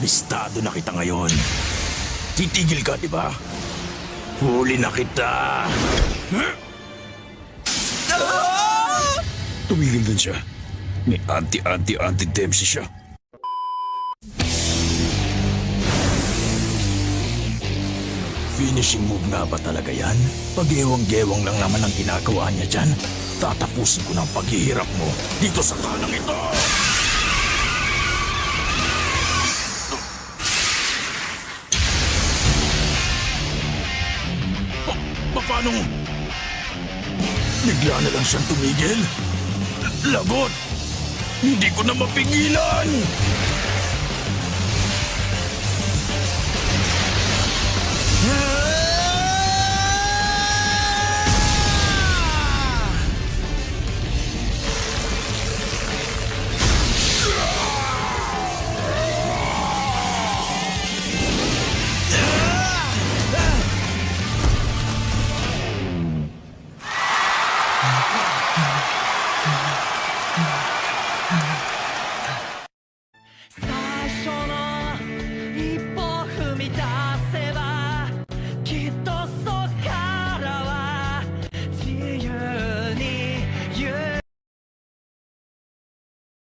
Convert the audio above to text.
Listado na kita ngayon. Titigil ka, di ba? Huli na kita. Tumigil din siya. May anti-Dempsey siya. Finishing move nga ba talaga yan? Pag-ewang-gewang lang naman ang ginagawa niya dyan. Tatapusin ko ng paghihirap mo dito sa tanang ito. Paano? Bigla na lang siyang tumigil. Lagot! Hindi ko na mapigilan!